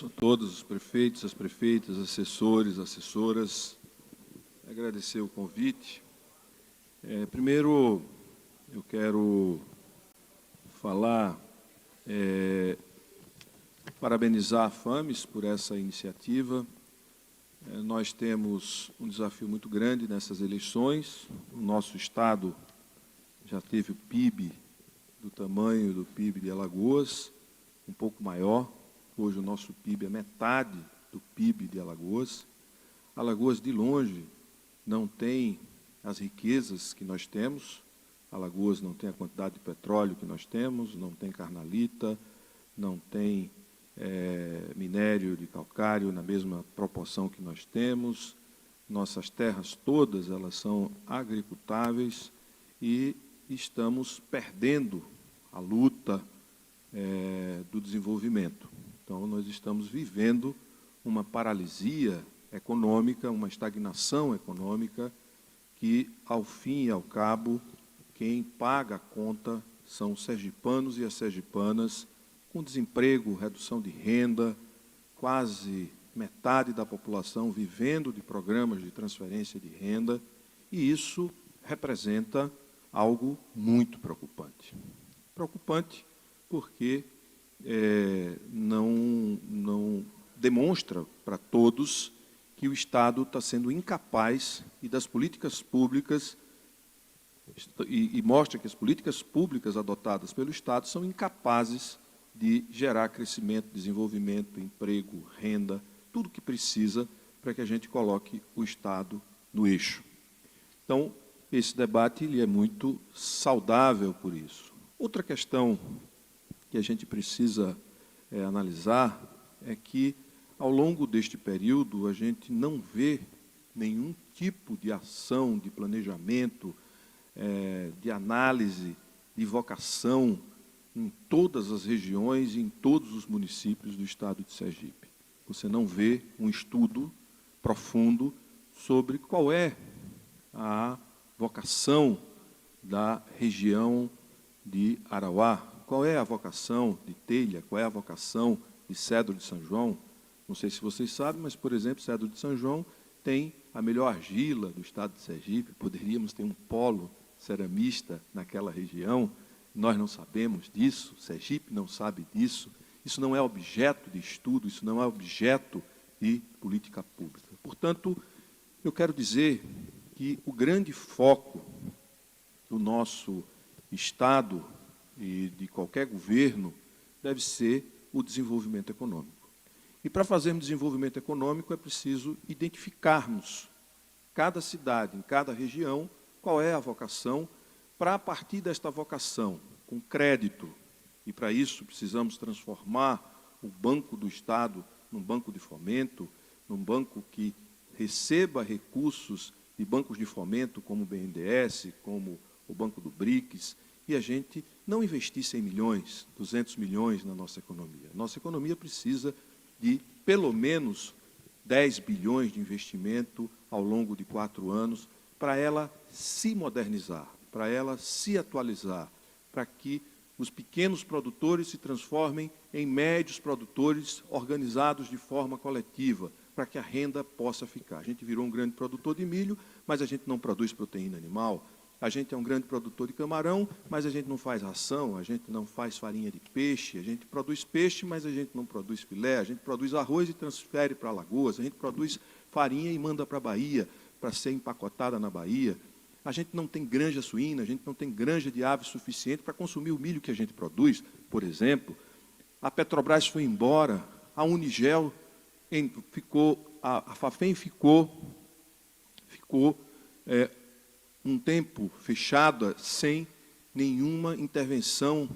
a todos os prefeitos, as prefeitas, assessores, assessoras, agradecer o convite. Primeiro, eu quero falar, parabenizar a FAMES por essa iniciativa. Nós temos um desafio muito grande nessas eleições. O nosso Estado já teve o PIB do tamanho do PIB de Alagoas, um pouco maior. Hoje o nosso PIB é metade do PIB de Alagoas. Alagoas, de longe, não tem as riquezas que nós temos. Alagoas não tem a quantidade de petróleo que nós temos, não tem carnalita, não tem minério de calcário na mesma proporção que nós temos. Nossas terras todas, elas são agricultáveis e estamos perdendo a luta do desenvolvimento. Então, nós estamos vivendo uma paralisia econômica, uma estagnação econômica, que, ao fim e ao cabo, quem paga a conta são os sergipanos e as sergipanas, com desemprego, redução de renda, quase metade da população vivendo de programas de transferência de renda, e isso representa algo muito preocupante. Preocupante porque não demonstra para todos que o Estado está sendo incapaz e das políticas públicas, e mostra que as políticas públicas adotadas pelo Estado são incapazes de gerar crescimento, desenvolvimento, emprego, renda, tudo que precisa para que a gente coloque o Estado no eixo. Então, esse debate ele é muito saudável por isso. Outra questão que a gente precisa analisar é que, ao longo deste período, a gente não vê nenhum tipo de ação, de planejamento, de análise, de vocação em todas as regiões e em todos os municípios do Estado de Sergipe. Você não vê um estudo profundo sobre qual é a vocação da região de Arauá, qual é a vocação de Telha, qual é a vocação de Cedro de São João. Não sei se vocês sabem, mas, por exemplo, Cedro de São João tem a melhor argila do Estado de Sergipe, poderíamos ter um polo ceramista naquela região. Nós não sabemos disso, Sergipe não sabe disso, isso não é objeto de estudo, isso não é objeto de política pública. Portanto, eu quero dizer que o grande foco do nosso Estado e de qualquer governo deve ser o desenvolvimento econômico. E para fazermos desenvolvimento econômico é preciso identificarmos cada cidade, em cada região, qual é a vocação, para, a partir desta vocação, com crédito, e para isso precisamos transformar o Banco do Estado num banco de fomento, num banco que receba recursos de bancos de fomento, como o BNDES, como o Banco do BRICS, e a gente não investir 100 milhões, 200 milhões na nossa economia. Nossa economia precisa de, pelo menos, 10 bilhões de investimento ao longo de 4 anos, para ela se modernizar, para ela se atualizar, para que os pequenos produtores se transformem em médios produtores organizados de forma coletiva, para que a renda possa ficar. A gente virou um grande produtor de milho, mas a gente não produz proteína animal. A gente é um grande produtor de camarão, mas a gente não faz ração, a gente não faz farinha de peixe, a gente produz peixe, mas a gente não produz filé, a gente produz arroz e transfere para Alagoas, a gente produz farinha e manda para a Bahia, para ser empacotada na Bahia. A gente não tem granja suína, a gente não tem granja de aves suficiente para consumir o milho que a gente produz, por exemplo. A Petrobras foi embora, a Unigel ficou, a Fafem ficou um tempo fechada, sem nenhuma intervenção.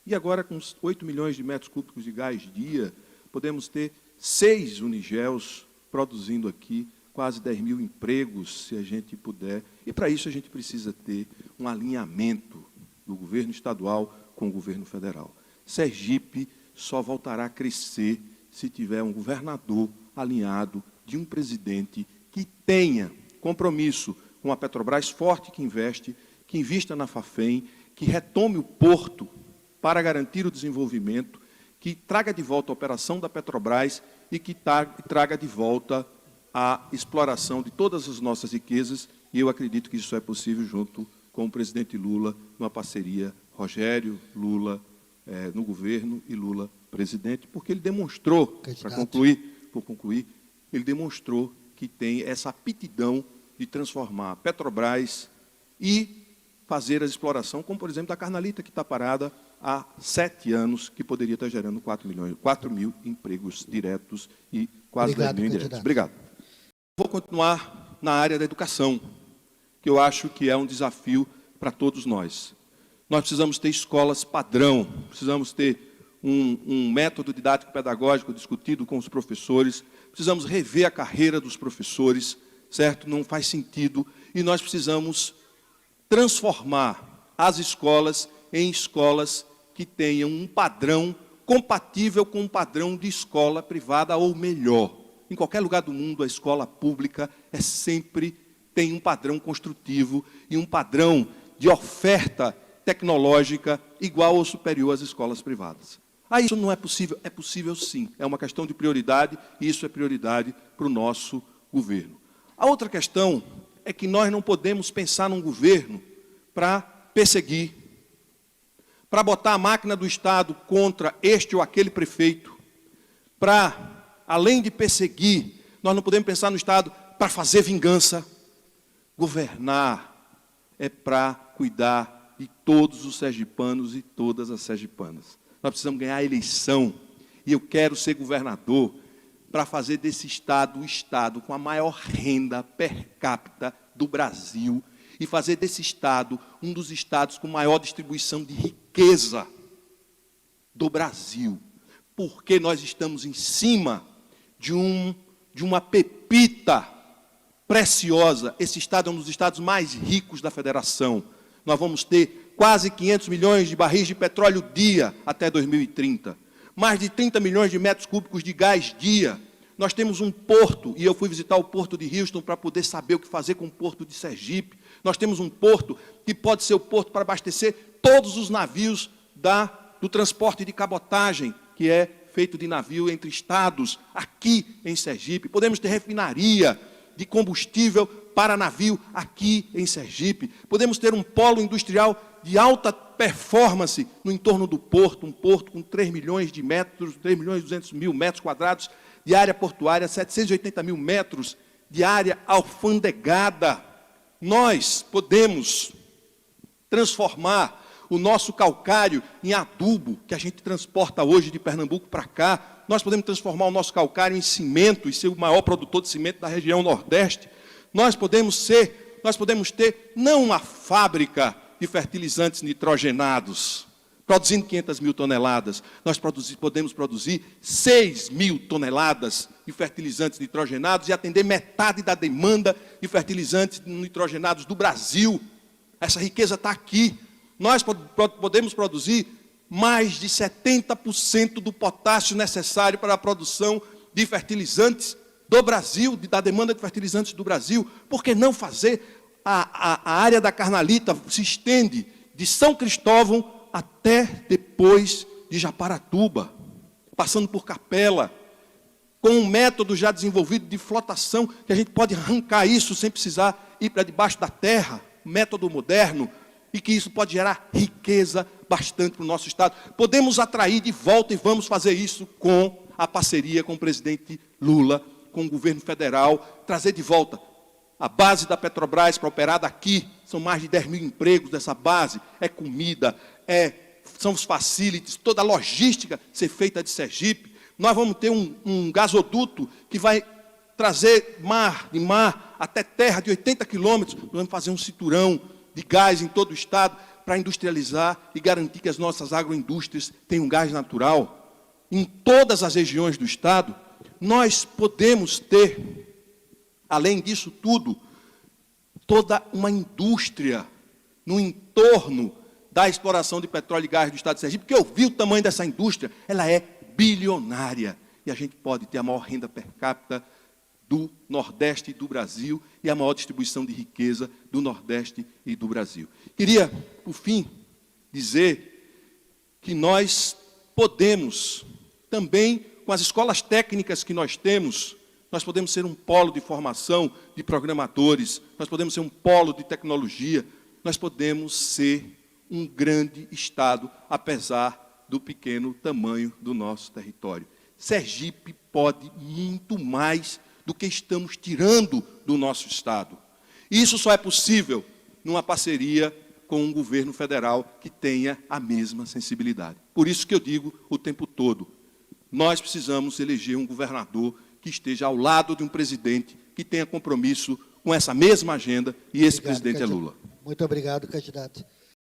E agora, com 8 milhões de metros cúbicos de gás dia, podemos ter 6 Unigels produzindo aqui quase 10 mil empregos, se a gente puder. E, para isso, a gente precisa ter um alinhamento do governo estadual com o governo federal. Sergipe só voltará a crescer se tiver um governador alinhado de um presidente que tenha compromisso com a Petrobras forte, que invista na Fafem, que retome o porto para garantir o desenvolvimento, que traga de volta a operação da Petrobras e que traga de volta a exploração de todas as nossas riquezas, e eu acredito que isso é possível junto com o presidente Lula, numa parceria Rogério, Lula no governo e Lula presidente, porque ele demonstrou, para concluir, ele demonstrou que tem essa aptidão de transformar a Petrobras e fazer a exploração, como, por exemplo, da Carnalita, que está parada há 7 anos, que poderia estar gerando 4 mil empregos diretos e quase 10 mil indiretos. Obrigado. Vou continuar na área da educação, que eu acho que é um desafio para todos nós. Nós precisamos ter escolas padrão, precisamos ter um método didático-pedagógico discutido com os professores, precisamos rever a carreira dos professores, certo? Não faz sentido, e nós precisamos transformar as escolas em escolas que tenham um padrão compatível com um padrão de escola privada ou melhor. Em qualquer lugar do mundo, a escola pública sempre tem um padrão construtivo e um padrão de oferta tecnológica igual ou superior às escolas privadas. Isso não é possível? É possível sim. É uma questão de prioridade e isso é prioridade para o nosso governo. A outra questão é que nós não podemos pensar num governo para perseguir, para botar a máquina do Estado contra este ou aquele prefeito, para, além de perseguir, nós não podemos pensar no Estado para fazer vingança. Governar é para cuidar de todos os sergipanos e todas as sergipanas. Nós precisamos ganhar a eleição, e eu quero ser governador para fazer desse Estado o Estado com a maior renda per capita do Brasil e fazer desse Estado um dos estados com maior distribuição de riqueza do Brasil, porque nós estamos em cima de uma pepita preciosa. Esse Estado é um dos estados mais ricos da Federação. Nós vamos ter quase 500 milhões de barris de petróleo dia até 2030. Mais de 30 milhões de metros cúbicos de gás dia. Nós temos um porto, e eu fui visitar o porto de Houston para poder saber o que fazer com o porto de Sergipe. Nós temos um porto que pode ser o porto para abastecer todos os navios do transporte de cabotagem, que é feito de navio entre estados, aqui em Sergipe. Podemos ter refinaria de combustível para navio aqui em Sergipe. Podemos ter um polo industrial de alta performance no entorno do porto, um porto com 3 milhões de metros, 3 milhões e 200 mil metros quadrados de área portuária, 780 mil metros de área alfandegada. Nós podemos transformar o nosso calcário em adubo, que a gente transporta hoje de Pernambuco para cá. Nós podemos transformar o nosso calcário em cimento e ser o maior produtor de cimento da região Nordeste. Nós podemos ter não uma fábrica de fertilizantes nitrogenados, produzindo 500 mil toneladas. Nós podemos produzir 6 mil toneladas de fertilizantes nitrogenados e atender metade da demanda de fertilizantes nitrogenados do Brasil. Essa riqueza está aqui. Nós podemos produzir mais de 70% do potássio necessário para a produção de fertilizantes do Brasil, da demanda de fertilizantes do Brasil. Por que não fazer? A área da Carnalita se estende de São Cristóvão até depois de Japaratuba, passando por Capela, com um método já desenvolvido de flotação, que a gente pode arrancar isso sem precisar ir para debaixo da terra, método moderno, e que isso pode gerar riqueza bastante para o nosso Estado. Podemos atrair de volta, e vamos fazer isso com a parceria com o presidente Lula, com o governo federal, trazer de volta a base da Petrobras para operar daqui. São mais de 10 mil empregos dessa base, é comida, são os facilities, toda a logística ser feita de Sergipe. Nós vamos ter um gasoduto que vai trazer de mar até terra de 80 quilômetros. Nós vamos fazer um cinturão de gás em todo o Estado para industrializar e garantir que as nossas agroindústrias tenham gás natural. Em todas as regiões do Estado, nós podemos ter, além disso tudo, toda uma indústria no entorno da exploração de petróleo e gás do Estado de Sergipe, porque eu vi o tamanho dessa indústria, ela é bilionária. E a gente pode ter a maior renda per capita do Nordeste e do Brasil e a maior distribuição de riqueza do Nordeste e do Brasil. Queria, por fim, dizer que nós podemos, também com as escolas técnicas que nós temos, nós podemos ser um polo de formação de programadores, nós podemos ser um polo de tecnologia, nós podemos ser um grande Estado, apesar do pequeno tamanho do nosso território. Sergipe pode muito mais do que estamos tirando do nosso Estado. Isso só é possível numa parceria com um governo federal que tenha a mesma sensibilidade. Por isso que eu digo o tempo todo, nós precisamos eleger um governador que esteja ao lado de um presidente que tenha compromisso com essa mesma agenda, e esse presidente é Lula. Muito obrigado, candidato.